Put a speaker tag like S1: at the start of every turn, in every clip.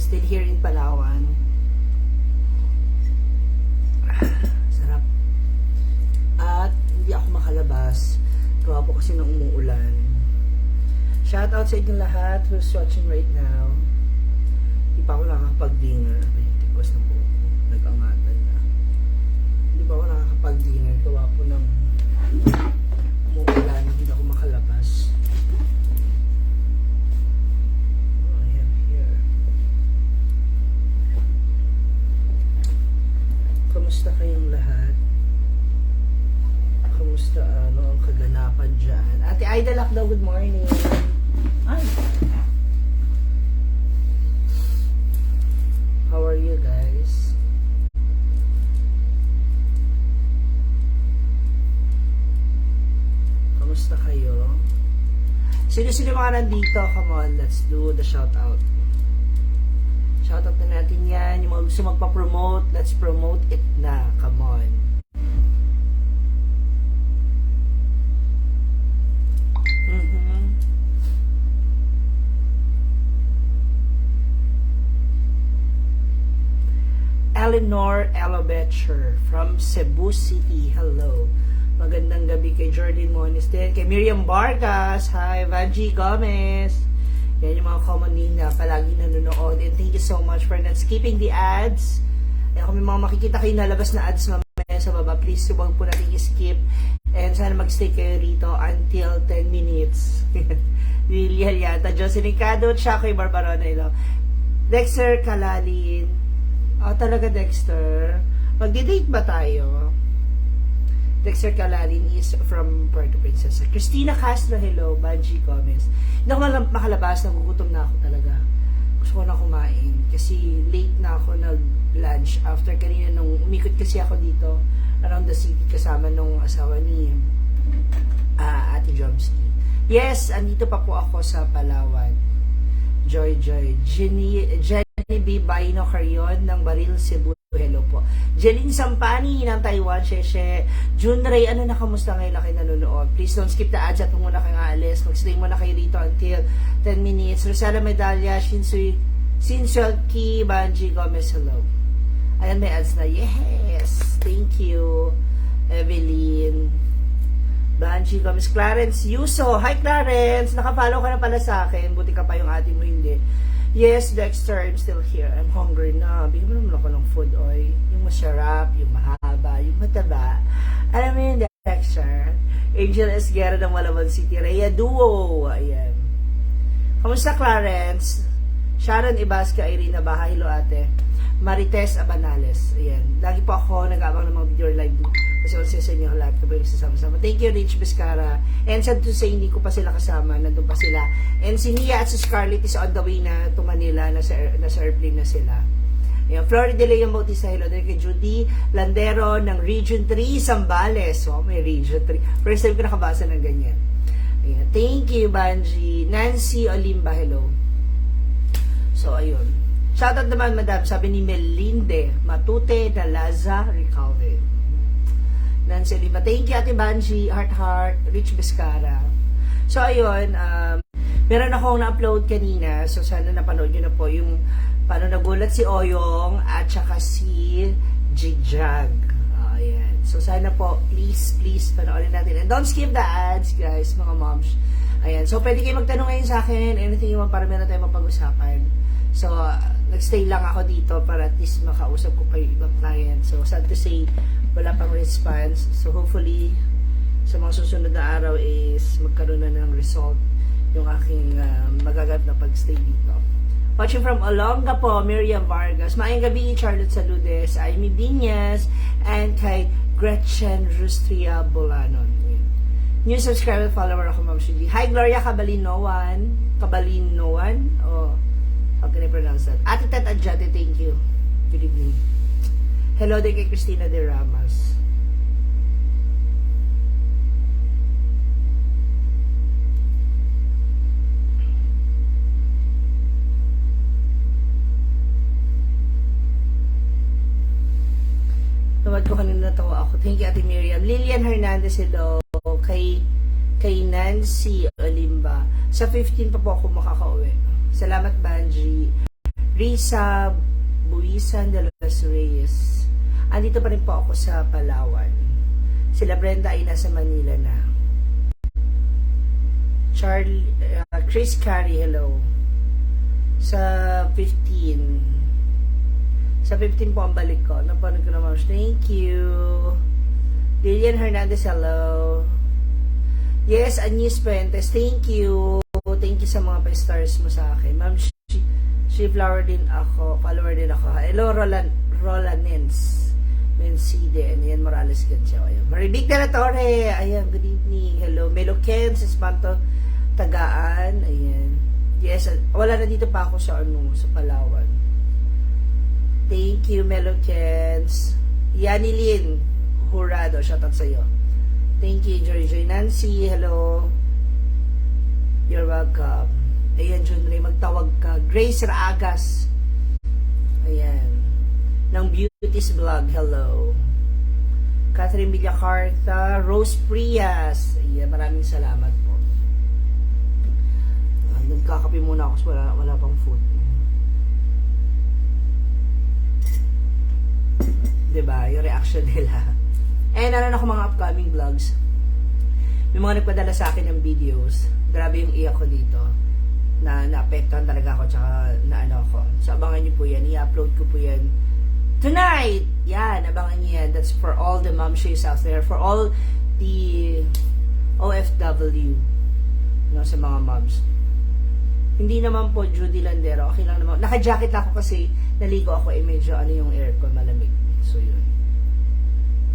S1: Still here in Palawan. Sarap. At hindi ako makalabas. Gawa po kasi nang umuulan. Shout out sa inyong lahat who's watching right now. Hindi pa ako nakakapag-dinner. Ay, tipos ng buhok ko. Nag-angatan na. Hindi pa ako nakakapag-dinner. Gawa po ng umuulan. Hindi ako makalabas. Oh, I have here. Kamusta kayong lahat? Kamusta ang kaganapan dyan? Ate Aida Lakdaw, good morning. Ay. How are you guys? Kamusta kayo? Sino-sino mga nandito? Come on, let's do the shout out. Shout out na natin yan. Yung mga gusto magpa-promote, let's promote it na. Come on. Eleanor Elobecher from Cebu City. Hello. Magandang gabi kay Jordan Moniz din. Kay Miriam Vargas. Hi. Vanji Gomez. Yan yung mga common name na palagi nanonood. And thank you so much for not skipping the ads. Kung may mga makikita kayo nalabas na ads mamaya sa baba, please huwag po natin i-skip. And sana mag-stay kayo rito until 10 minutes. Lilia Liata, Jocelyn Cado, Chakoy Barbarona Ilo. Dexter Kalalin. Talaga Dexter. Magdi-date ba tayo? Dexter Kalalin is from Puerto Princesa. Christina Castro, hello. Banji Gomez. Hindi ako makalabas, nagugutom na ako talaga. Gusto ko na kumain. Kasi late na ako nag-lunch. After kanina nung umikot kasi ako dito around the city kasama nung asawa ni Ate Jomski. Yes, andito pa po ako sa Palawan. Joy. Jenny B. Baino Carrion ng Baril, Cebu. Hello po. Jeline Sampani ng Taiwan, Sheshe. Junray, ano na, kamusta ngayon na kayo nanonood? Please don't skip the ads at muna kayo aalis. Mag-stay muna kayo rito until 10 minutes. Rosala Medalla, Sinsuelki, Banji Gomez, hello. Ayan, may ads na. Yes! Thank you. Evelyn. Banji Gomez. Clarence Yuso. Hi, Clarence! Nakafollow ka na pala sa akin. Buti ka pa yung ating mo, hindi. Yes, Dexter, I'm still here. I'm hungry na. Bigyan mo naman ako ng food, oy. Yung masarap, yung mahaba, yung mataba. Alam mo yun, Dexter? Angel Esguerra ng Malabon City. Rhea Duo. Ayan. Kamusta, Clarence? Sharon Ibasca, Irina Baha. Hello, ate. Marites Abanales. Ayan. Lagi po ako nag-aabang ng mga video live kasi kasi sa inyo lahat kapag nagsasama-sama. Thank you, Rich Biscara. And sad to say, hindi ko pa sila kasama. Nandun pa sila. And si Nia at si Scarlett is on the way na to Manila. Nasa airplane na sila. Ayan. Florida de Leon Bautista. Hello din kay Judy Landero ng Region 3, Zambales. Oh, may Region 3. First time ko nakabasa ng ganyan. Ayan. Thank you, Banji. Nancy Olimba. Hello. So, ayun. Shoutout naman, madam, sabi ni Melinde Matute na Laza Recalde. Nancy Lima. Thank you, Ate Banji, Heart, Rich Biscara. So, ayun, meron akong na-upload kanina, so sana napanood nyo na po yung paano nagulat si Oyong at saka si Jigjag. Ayan. So, sana po, please, panoorin natin. And don't skip the ads, guys, mga moms. Ayan. So, pwede kayo magtanong ngayon sa akin, anything you want para meron tayong mapag-usapan. So, nagstay lang ako dito para at least makausap ko pa yung ibang client. So, sad to say, wala pang response. So, hopefully, sa mga susunod na araw is magkaroon na ng result yung aking magaganap na pagstay dito. Watching from Olonga po, Miriam Vargas. Maayong gabi, Charlotte Saludes, Amy Binyas, and kay Gretchen Rustria Bolanon. New subscriber follower ako, Ma'am Shindy. Hi, Gloria Cabalinoan. How can I pronounce that? Ate Tat Adjate, thank you. Good evening. Hello din kay Christina De Ramas. Tumad ko kanina natawa ako. Thank you, Ate Miriam. Lilian Hernandez, hello. Kay Nancy Olimba. Sa 15 pa po ako makakauwi. Salamat, Banji. Risa Buisan de los Reyes. Andito pa rin po ako sa Palawan. Sila Brenda ay nasa Manila na. Chris Carey, hello. Sa 15. Sa 15 po ang balik ko. Napanood ko naman. Thank you. Lilian Hernandez, hello. Yes, Anis Puentes, thank you. Thank you sa mga pa-stars mo sa akin. Ma'am, she follower din ako. Hello, Rolanens. Mencide, and yan, Morales Gansyaw. Ayun. Maribig de la Torre. Ayan, good evening. Hello. Melokens, Espanto, Tagaan. Ayan. Yes, wala na dito pa ako sa sa Palawan. Thank you, Melokens. Yanilin Hurado, shoutout sa iyo. Thank you, Joy Nancy. Hello. You're welcome. Ayan, Junray, magtawag ka. Grace Raagas. Ayan. Ng Beauty's Vlog. Hello. Catherine Villacarta. Rose Prias. Ayan, maraming salamat po. Nagkakape muna ako. Wala pang food. Diba? Yung reaction nila. And ano na ako mga upcoming vlogs. May mga nagpadala sa akin ng videos. Grabe yung iyak ko dito. Na naapektuhan talaga ako. Tsaka na ano ako. So abangan nyo po yan. I-upload ko po yan tonight. Yan. Abangan nyo yan. That's for all the momshies out there. For all the OFW. No, sa mga moms. Hindi naman po Judy Landero. Okay lang naman. Naka-jacket ako kasi naligo ako. Medyo ano yung aircon malamig. So yun.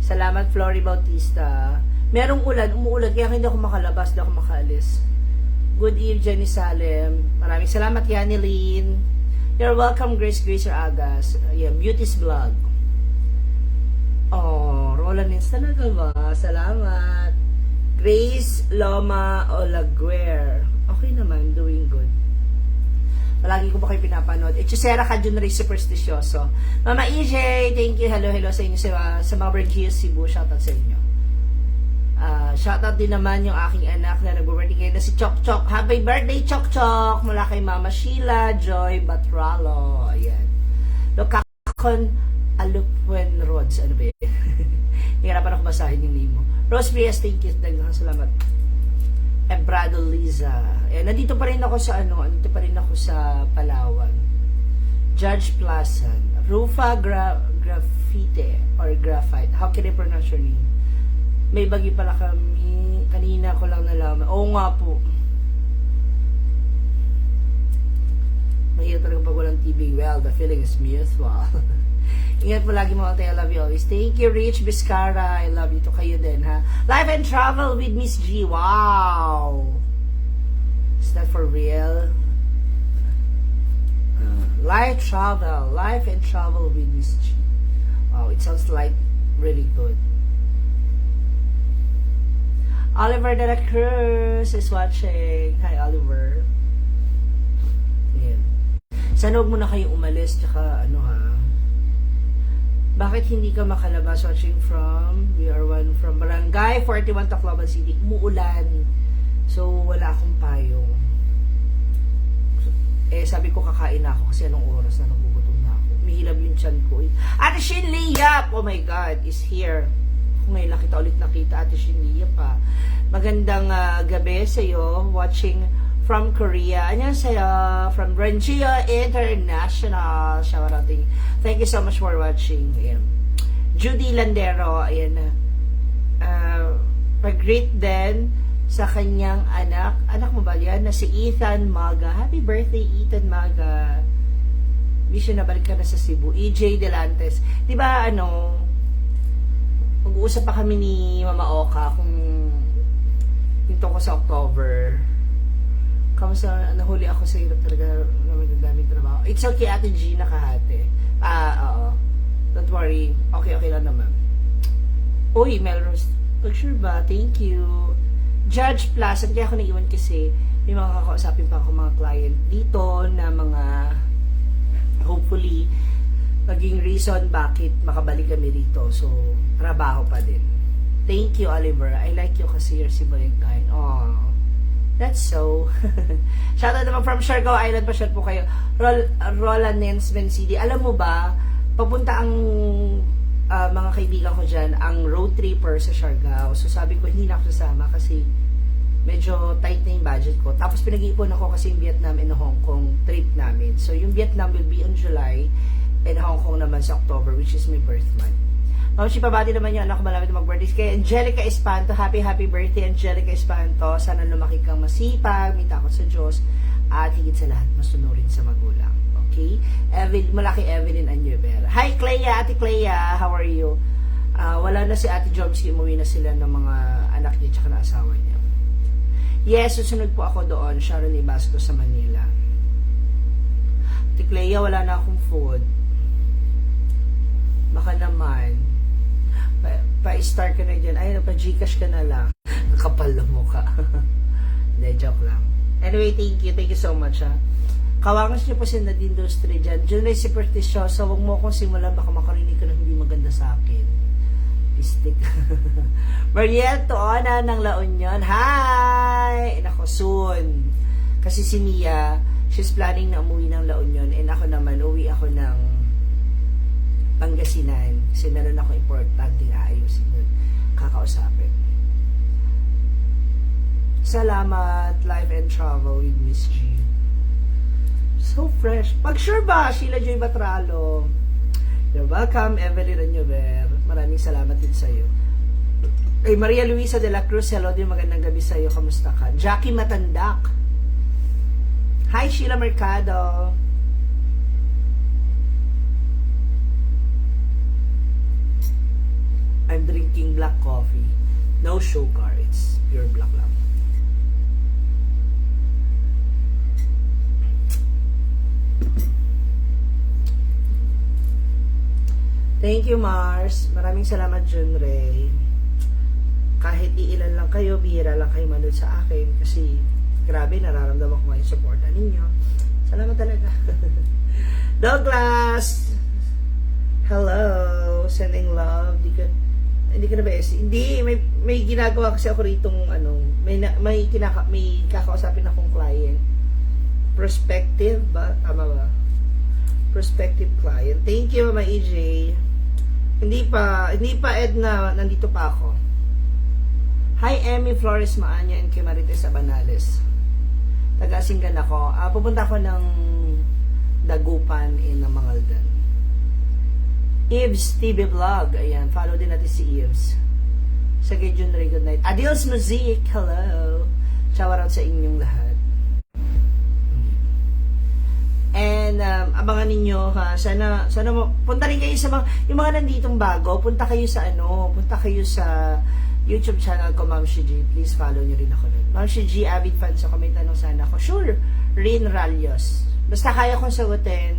S1: Salamat Flory Bautista. Merong ulan, umuulan, kaya hindi ako makalabas, hindi ako makaalis. Good eve, Jenny Salem. Maraming salamat, Yanilyn. You're welcome, Grace Agas. Yeah, Beauty's Vlog. Oh, Rolandins talaga ba? Salamat. Grace Loma Olaguer. Okay naman, doing good. Palagi ko ba kayo pinapanood? Echusera ka dyan rin superstisyoso. Mama EJ, thank you. Hello sa inyo sa mga Bergias Cebu. Shoutout sa inyo. Shoutout din naman yung aking anak na nag-birthday kayo na si Chok Chok. Happy birthday, Chok Chok! Mula kay Mama Sheila Joy Batralo. Ayan. Lokakon Alupuen Rods. Ano ba yun? Hihirapan ako basahin yung name mo. Rose Prias, thank you. Daghang salamat. Ebrado Liza. Eh, nandito pa rin ako sa nandito pa rin ako sa Palawan. Judge Plasan. Rufa Graffite or Graphite. How can I pronounce your name? May bagi pala kami. Kanina ko lang nalaman. Oo nga po. Mahirap talaga pag walang TV. Well, the feeling is mutual. Ingat po lagi mga tayo. I love you always. Thank you, Rich Vizcara. I love you to kayo din, ha? Life and Travel with Miss G. Wow! Is that for real? Life and Travel with Miss G. Wow, it sounds like really good. Oliver de la Cruz is watching. Hi, Oliver. Yan. Sana huwag mo na kayong umalis. Tsaka, bakit hindi ka makalabas watching from from Barangay 41 Tacloban City? Umuulan. So, wala akong payong. Sabi ko kakain na ako kasi anong oras na nagugutom na ako. Umihilab yung tiyan ko. Ate Shin Liyap! Oh my God, is here. Kung ngayon lang kita ulit nakita, Ate Shin Liyap pa. Magandang gabi sa iyo. Watching from Korea. Annyeonghaseyo from Renjia International. Shouting. Thank you so much for watching. Ayan. Judy Landero. Ayan. Pag-greet din sa kanyang anak. Anak mo ba yan? Na si Ethan Maga. Happy birthday, Ethan Maga. Wish na balik ka na sa Cebu. EJ Delantes. Diba mag-uusap pa kami ni Mama Oka kung hinto ko sa October. Kamusta, nahuli ako sa hirap talaga naman ng daming trabaho. It's okay, Ate Gina Kahate. Oo. Don't worry. Okay lang naman. Uy, Melrose. Sure ba? Thank you. Judge Plaza. Kaya ako naiwan kasi may mga kakausapin pa ako mga client dito na mga hopefully maging reason bakit makabalik kami dito. So, trabaho pa din. Thank you, Oliver. I like you kasi you're Cebuyan kind. Aww. That's so. Shoutout naman from Siargao Island, pasyal po kayo. Roland Nensman City. Alam mo ba, papunta ang mga kaibigan ko dyan, ang road tripper sa Siargao. So sabi ko, hindi na ako sasama kasi medyo tight na yung budget ko. Tapos pinag-iipon ako kasi yung Vietnam and Hong Kong trip namin. So yung Vietnam will be on July and Hong Kong naman sa October, which is my birth month. Mamsi, pabati naman yung anak ko malapit na mag-birthday. Kay Angelica Espanto, happy birthday Angelica Espanto. Sana lumaki kang masipag, may takot sa Diyos, at higit sa lahat, masunurin sa magulang. Okay? Malaki Evelyn Anyover. Hi Clea, Ate Clea, how are you? Wala na si Ate Jobski, umuwi na sila ng mga anak niya tsaka na asawa niya. Yes, susunod po ako doon, Sharon Ibasco sa Manila. Ate Clea, wala na akong food. Baka naman pa-star ka na dyan. Ay, pa-Gcash ka na lang. Kapal na mukha. Hindi, joke lang. Anyway, thank you so much, ha. Kawangas niyo po si Nadine Industry dyan. Diyan ay superstisyoso. Huwag mo akong simulan. Baka makarinig ka na hindi maganda sa akin. Pistik. Mariel Toona ng La Union. Hi! Nako, soon. Kasi si Mia, she's planning na umuwi ng La Union. And ako naman, uwi ako ng Pangasinan. Kasi meron ako importanteng aayusin yun. Kakausapin. Salamat, Life and Travel with Miss G. So fresh. Pag sure ba, Sheila Joy Batralo. You're welcome, Evelyn Anyover. Maraming salamat din sa'yo. Kay Maria Luisa de la Cruz, hello din, magandang gabi sa'yo. Kamusta ka? Jackie Matandak. Hi, Sheila Mercado. I'm drinking black coffee. No sugar. It's pure black lang. Thank you, Mars. Maraming salamat, Jun Ray. Kahit iilan lang kayo, bihira lang kayo manood sa akin kasi grabe, nararamdaman ko yung supporta ninyo. Salamat talaga. Douglas! Hello! Sending love. Hindi ka na ba Hindi, may ginagawa kasi ako ritong may kakausapin akong client. Prospective ba? Tama ba? Prospective client. Thank you, Mama EJ. Hindi pa Edna, nandito pa ako. Hi, Emmy Flores Maanya and kay Marites Abanales. Taga-Singgan ako. Pupunta ako ng Dagupan in Mangaldan. Eves TV Vlog. Ayan, follow din natin si Eves. Sa kay Jun Ray, good night. Adils Music, hello. Shout out sa inyong lahat. And abangan ninyo ha. Sana punta rin kayo sa yung mga nanditong bago, punta kayo sa YouTube channel ko, Ma'am Shi G. Please follow nyo rin ako nun. Ma'am Shi G, avid fans ako. May tanong sana ako. Sure, Rin Ralios. Basta kaya kong sagutin,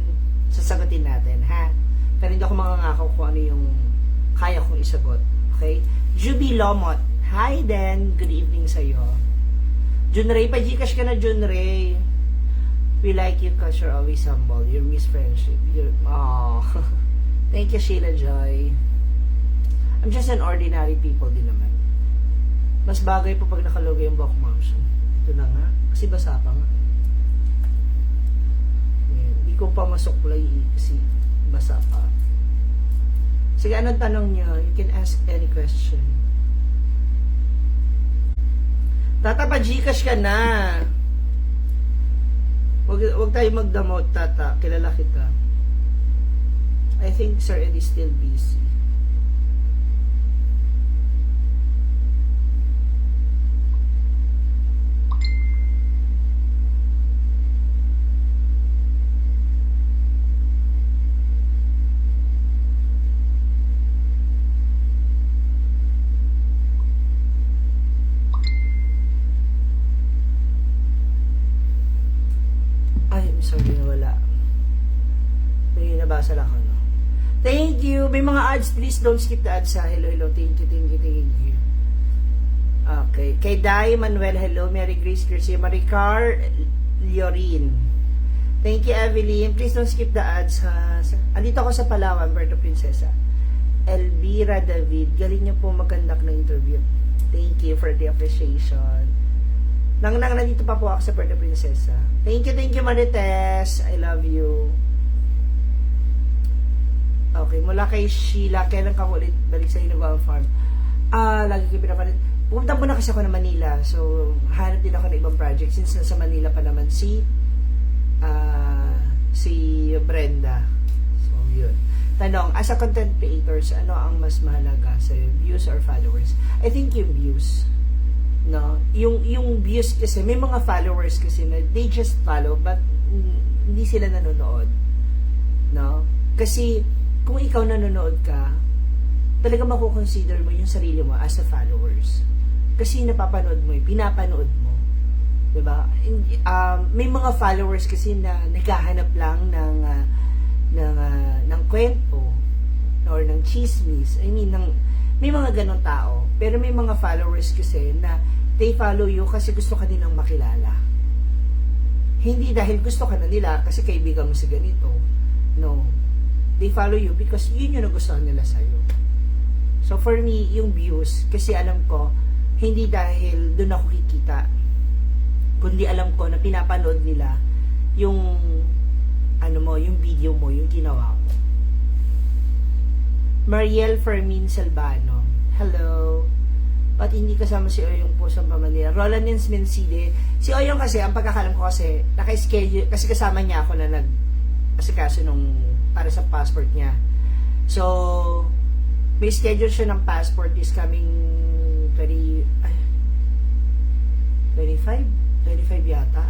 S1: sasagutin natin, ha? Pero hindi ako mangangako kung ano yung kaya kong isagot. Okay? Juby Lomot. Hi, Den. Good evening sa'yo. Jun Ray, pa-Gcash ka na, Jun Ray. We like you because you're always humble. You're Miss Friendship. Oh. Thank you, Sheila Joy. I'm just an ordinary people din naman. Mas bagay po pag nakalogay yung buhok, moms. Ito na nga. Kasi basa pa nga. Hindi ko pa masuklay kasi basa pa. Sige, anong tanong niyo? You can ask any question. Tata, pa-Gcash ka na. Huwag tayo magdamot, Tata. Kilala kita. I think Sir Eddie is still busy. Sorry, nawala. May nabasa lang ako, no? Thank you. May mga ads, please don't skip the ads, ha? Hello. Thank you. Okay. Kay Dai Manuel, hello. Mary Grace Garcia, Maricar Liorin. Thank you, Evelyn. Please don't skip the ads, ha? Andito ako sa Palawan, Puerto Princesa. Elvira David, galing niyo po magkandak ng interview. Thank you for the appreciation. Nandito pa po ako sa Puerto Princesa. Thank you, Marites. I love you. Okay, mula kay Sheila, kailan ka ulit balik sa Inuguan Farm? Lagi ko pinapalit. Pumunta muna kasi ako ng Manila. So, hanap din ako ng ibang project since nasa Manila pa naman si Brenda. So, yun. Tanong, as a content creators, ano ang mas mahalaga sa views or followers? I think yung views. No, yung views kasi may mga followers kasi na they just follow but hindi sila nanonood, no? Kasi kung ikaw nanonood ka, talaga mako-consider mo yung sarili mo as a followers. Kasi napapanood mo, pinapanood mo. 'Di ba? May mga followers kasi na naghahanap lang ng kwento or ng chismis. I mean, may mga ganong tao. Pero may mga followers kasi na they follow you kasi gusto ka nilang makilala. Hindi dahil gusto ka na nila kasi kaibigan mo si ganito. No. They follow you because yun yung nagustuhan nila sa'yo. So for me, yung views, kasi alam ko, hindi dahil doon ako kikita. Kundi alam ko na pinapanood nila yung yung video mo, yung ginawa mo. Mariel Fermin Salvano. Hello. Ba't hindi kasama si Oyong po sa Manila? Roland Mencide. Si Oyong kasi, ang pagkakalam ko kasi, naka-schedule, kasi kasama niya ako na asikaso para sa passport niya. So, may schedule siya ng passport is coming 25 yata,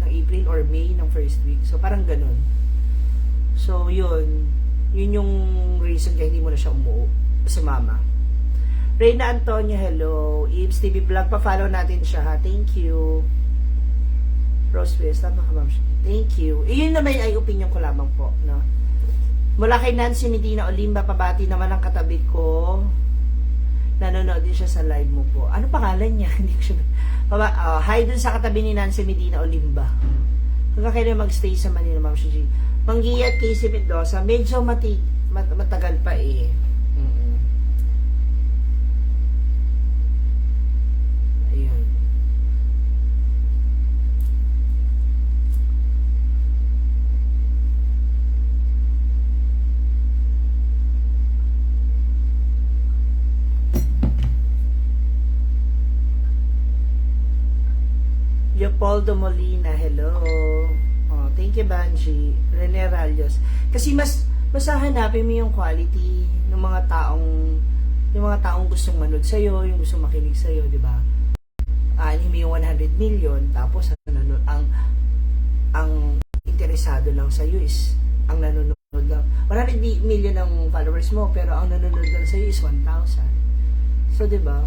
S1: ng April or May ng first week. So, parang ganun. So, yun yung reason kaya hindi mo na siya sumama. Reyna Antonio, hello. Ibs TV Vlog, pa-follow natin siya ha. Thank you. Rose West, tama ka ma'am. Thank you. Yun naman ay opinion ko lamang po, no? Mula kay Nancy Medina Olimba, pabati naman ang katabi ko. Nanonood din siya sa live mo po. Ano pangalan niya? Hindi ko siya... hi dun sa katabi ni Nancy Medina Olimba. Hanggang kailan mag-stay sa Manila, ma'am Shiji. Manggiyat Casey Mendoza, medyo matagal pa eh. Ayun. Leopoldo Molina, hello. Oh, thank you, Banji. Rene Ralios. Kasi mas hanapin mo yung quality ng mga taong gustong manood sa iyo, yung gustong makinig sa iyo, 'di ba? Hindi mo yung 100 million tapos ang interesado lang sa iyo is ang nanonood lang. 100 million ang followers mo pero ang nanonood lang sa iyo is 1,000. So, 'di ba?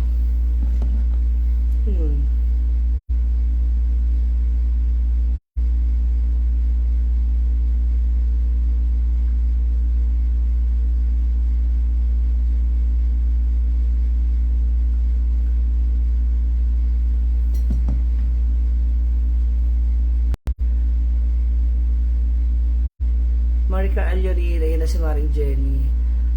S1: Maricar Alyorira, yun na si Maring Jenny.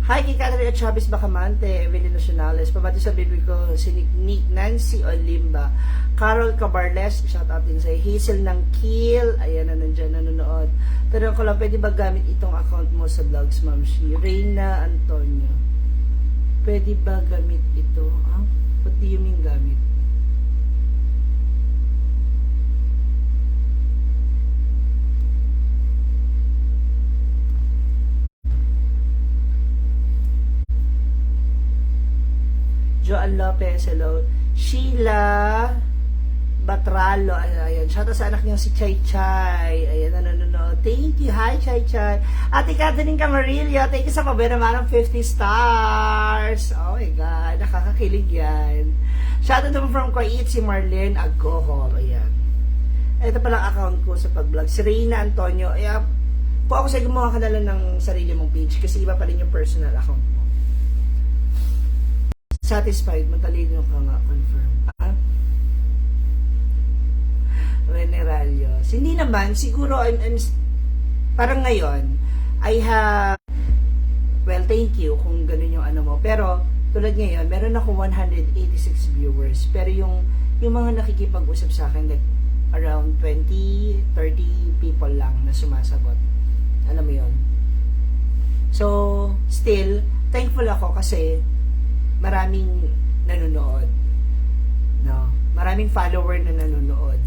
S1: Hi, kay Catherine at Chavez Bacamante, Evelyn Nacionales, pabati sa baby ko, si Nick Nancy Olimba, Carol Cabarles, shout out din sa Hazel ng Kiel, ayan na nandyan nanonood. Tanong ko lang, pwede ba gamit itong account mo sa vlogs, Ma'am Shi? Reyna Antonio, pwede ba gamit ito? What do you mean gamit? Joan Lopez, hello. Sheila Batralo, ayan. Shoutout sa anak niya si Chay Chay. Ayan, nanonood. Thank you. Hi, Chay Chay. Ate Catherine Camarillo, thank you sa pabera naman ng 50 stars. Oh my God, nakakakilig yan. Shoutout naman from Kuwait, si Marlene Agohol. Ayan. Ito palang account ko sa pag-vlog. Si Reyna Antonio. Ayan, po ako sa gumawa ka na lang ng sarili mong page kasi iba pa rin yung personal account mo. Satisfied, matalino ka nga, confirm. Veneralios. Hindi naman, siguro, parang ngayon, I have, well, thank you kung ganun yung ano mo, pero, Tulad ngayon, meron ako 186 viewers. Pero yung mga nakikipag-usap sa akin, like, around 20, 30 people lang na sumasagot. Alam mo yun? So, still, thankful ako kasi maraming nanonood. No? Maraming follower na nanonood.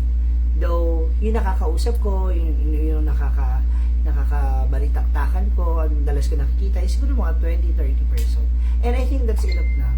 S1: Though, yung nakakausap ko, yung nakakabalitaktakan ko, ang dalas ko nakikita, is siguro mga 20-30 person. And I think that's enough na.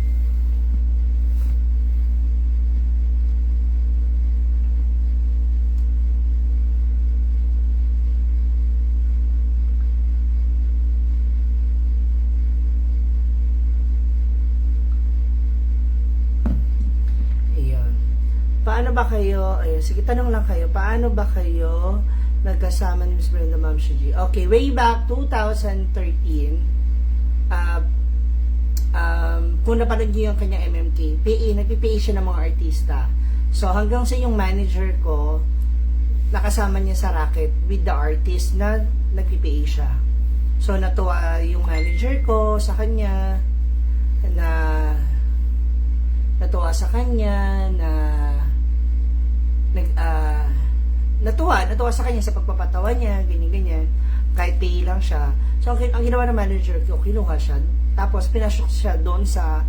S1: Paano ba kayo, sige tanong lang kayo, paano ba kayo nagkasama ni Miss Brenda Ma'am Shuji? Okay, way back 2013, kung napanood niyo yung kanyang MMK, nagpi-PA siya ng mga artista. So hanggang sa yung manager ko, nakasama niya sa racket with the artist na nagpi-PA siya. So natuwa yung manager ko sa kanya, natuwa sa kanya natuwa sa kanya sa pagpapatawa niya, ganyan, kahit pay lang siya. So, ang ginawa ng manager ko, kinuha siya, tapos pinasok siya doon sa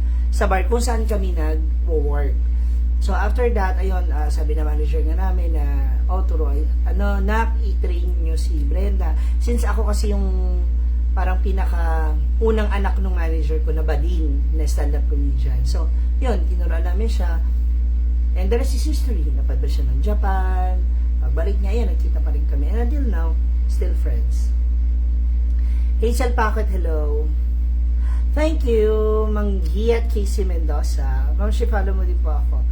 S1: bar kung saan kami nag-work. So, after that, ayun, sabi na manager nga namin na, Turoy, i-train nyo si Brenda. Since ako kasi yung parang unang anak ng manager ko na bading na stand-up comedian. So, yun, tinuro namin siya. And the rest is history. Napadbal siya ng Japan. Pagbalik niya, yan, nagkita pa rin kami. And until now, still friends. Hazel Packet, hello. Thank you, Mang Giat Casey Mendoza. Ma'am, follow mo din po ako.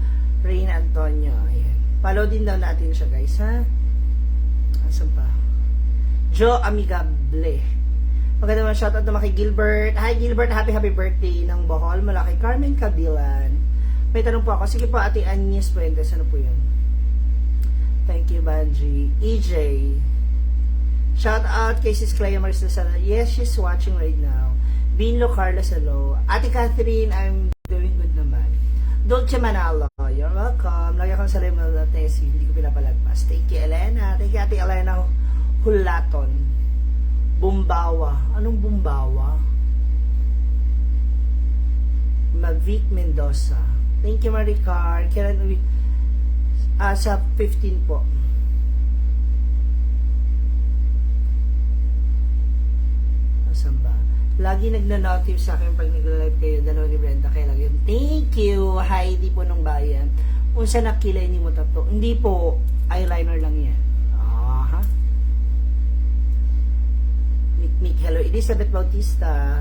S1: Reyna Antonio, ayan. Follow din daw natin siya, guys, ha? Asan pa? Joe Amigable. Maganda naman shoutout naman kay Gilbert. Hi, Gilbert. Happy birthday ng Bohol. Mula kay Carmen Cabilan. May tanong po ako. Sige po, Ate Agnes Puentes. Ano po yun? Thank you, Banji. EJ. Shout out kay Sis Clea Maris Lazaro. Yes, she's watching right now. Binlo Carla Salo. Ate Catherine, I'm doing good naman. Dolce Manalo. You're welcome. Lagi akong salim na tesi. Hindi ko pinapalagpas. Thank you, Elena. Thank you, Ate Elena Hulaton. Bumbawa. Anong Bumbawa? Mavic Mendoza. Thank you, Maricar. Kailan uwi? Sa 15 po. Asan ba? Lagi nagna-notif sa akin pag nag-live kayo, dalawa ni Brenda. Kaya lang yun. Thank you, Heidi po ng bayan. Unsa nakilay ni mo tato? Hindi po, eyeliner lang yan. Aha. Mik, hello. Elizabeth Bautista.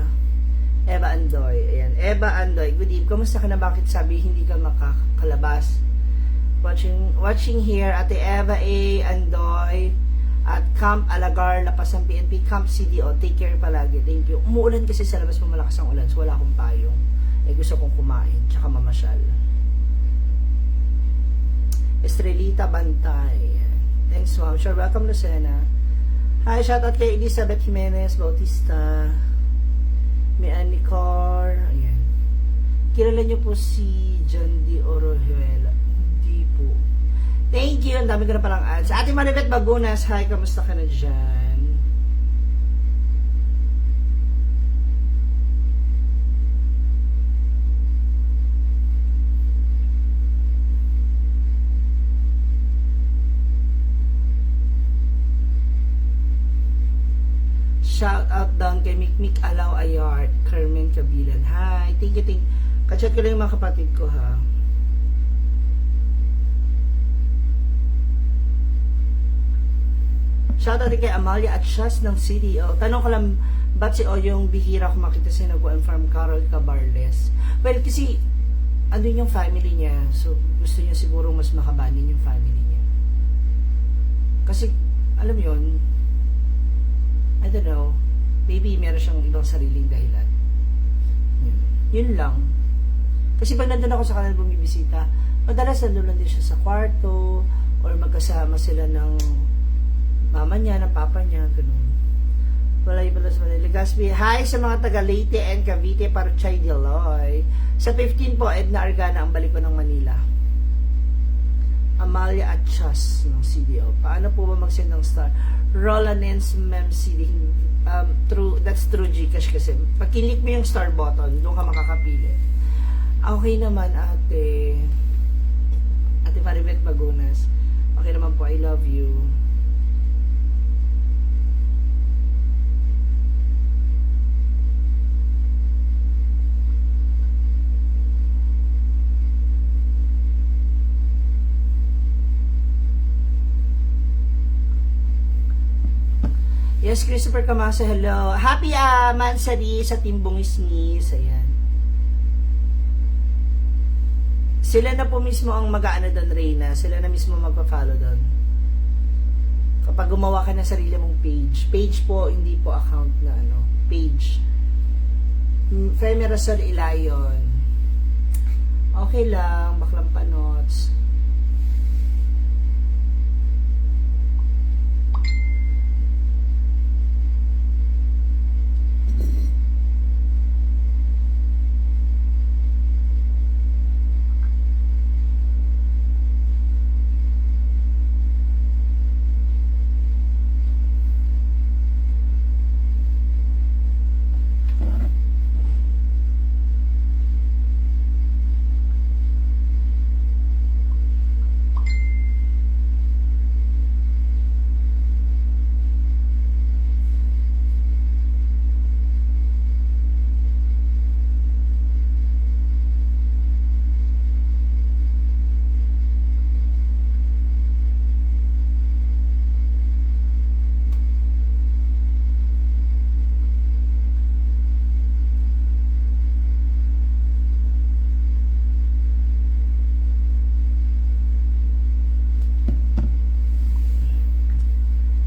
S1: Eva Andoy. Ayan. Eva Andoy. Good evening. Kamusta ka na? Bakit sabi hindi ka makakalabas? Watching here, Ate Eva A. Andoy at Camp Alagar, Lapasang PNP, Camp CDO. Take care palagi. Thank you. Umuulan kasi sa labas, malakas ang ulan. So wala akong payong. Gusto kong kumain. Tsaka mamasyal. Estrelita Bantay. Thanks, ma'am. Sure. Welcome, Lucena. Hi, shoutout kay Elizabeth Jimenez Bautista. May Anicor. Ayan. Kilala niyo po si John D. Orojuela. Hindi po. Thank you. Ang dami ko na palang ads. Ate Maribeth Bagunas. Hi, kamusta ka na dyan? Shout out down kay Mikmik Alaw Ayart, Carmen Cabilan. Hi, thank you. Kachat ko lang yung mga kapatid ko, ha. Shout out din kay Amalia at Shaz ng CDO. Tanong ko lang, ba't si Oyong bihira ko makita siya nag-farm Carol Cabarles? Well, kasi andun yung family niya. So, gusto niya siguro mas makabanin yung family niya. Kasi, alam mo yun, I don't know, maybe meron siyang ibang sariling dahilan. Yun lang. Kasi pag nandun ako sa kanila bumibisita, madalas nandun lang din siya sa kwarto, or magkasama sila ng mama niya, ng papa niya, ganun. Walay pala sa Manila. Gaspi, hi sa mga taga Leyte and Cavite, Parchay, Diloy. Sa 15 po, Edna Argana ang balik ko ng Manila. Amalia Atchas ng CDO. Paano po ba mag-send ng star? Rolanens Mem CD. That's through Gcash kasi. Pag click mo yung star button, doon ka makakapili. Okay naman, ate. Ate Maribeth Bagunas. Okay naman po, I love you. Yes, Christopher Camasa, hello. Happy Mansari sa Team Bungisnis. Ayan. Sila na po mismo ang mag-aano doon, Reyna. Sila na mismo magpa-follow doon. Kapag gumawa ka ng sarili mong page. Page po, hindi po account na ano. Page. Femi Rasol Ilayon. Okay lang, baklang panots.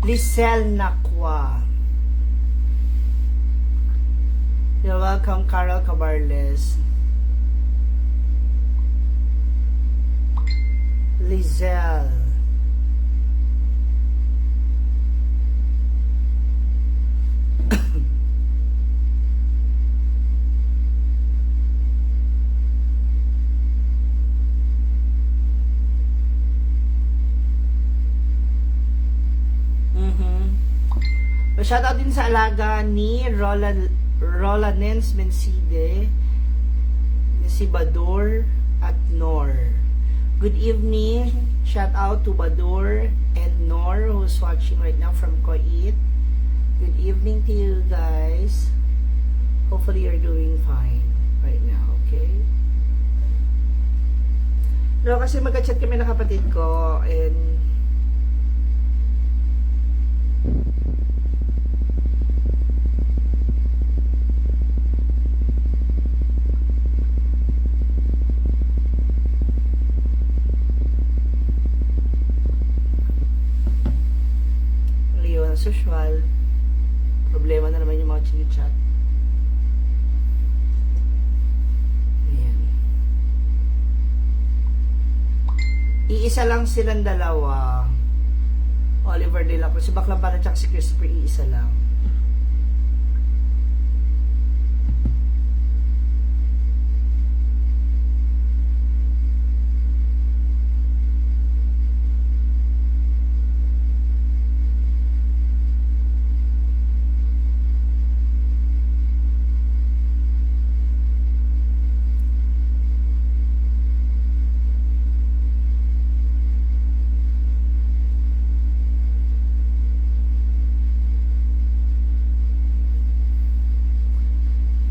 S1: Lisel Nakwa. You're welcome, Carol Cabarles. Lisel. Shoutout din sa alaga ni Rolanens Mencide, si Badur at Nor. Good evening. Shoutout to Badur and Nor who's watching right now from Kuwait. Good evening to you guys. Hopefully you're doing fine right now, okay? No, kasi mag-chat kami ng kapatid ko and as usual, problema na naman yung mga chinichat. Ayan. Iisa lang silang dalawa. Oliver De La Cruz. Si Baklang Pana tsaka si Christopher, iisa lang.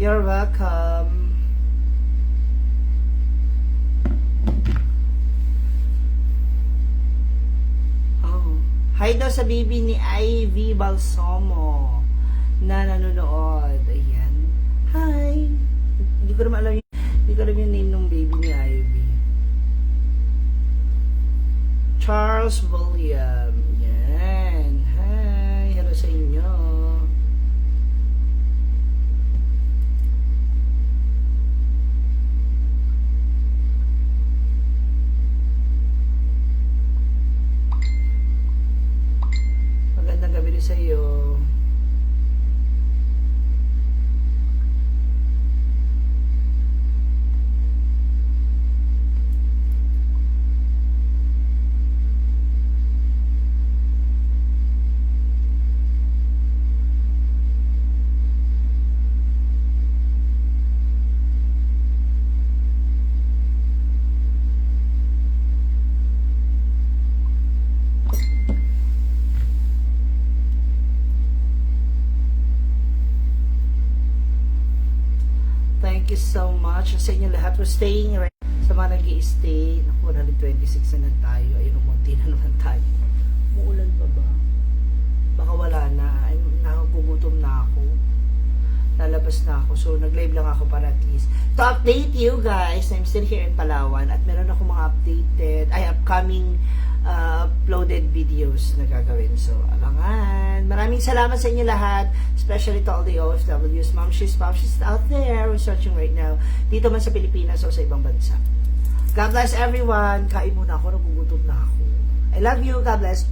S1: You're welcome. Oh. Hi daw sa baby ni Ivy Balsomo na nanonood. Ayan. Hi. Hindi ko naman alam yung name ng baby ni Ivy. Charles William. Yan. Hi. Hello sa inyo. Magandang gabi rin sa iyo. you so much sa inyo lahat for staying right. Sa mga nag-i-stay, naku, 126 na tayo. Ayun, umunti na naman tayo. Muulan pa ba? Baka wala na. Ay, nagugutom na ako. Lalabas na ako. So, nag-live lang ako para at least to update you guys. I'm still here in Palawan at meron ako mga upcoming uploaded videos na gagawin. So, abangan. Maraming salamat sa inyo lahat, especially to all the OFWs, momshies out there who's searching right now, dito man sa Pilipinas o sa ibang bansa. God bless everyone. Kain muna ako, nagugutom na ako. I love you. God bless.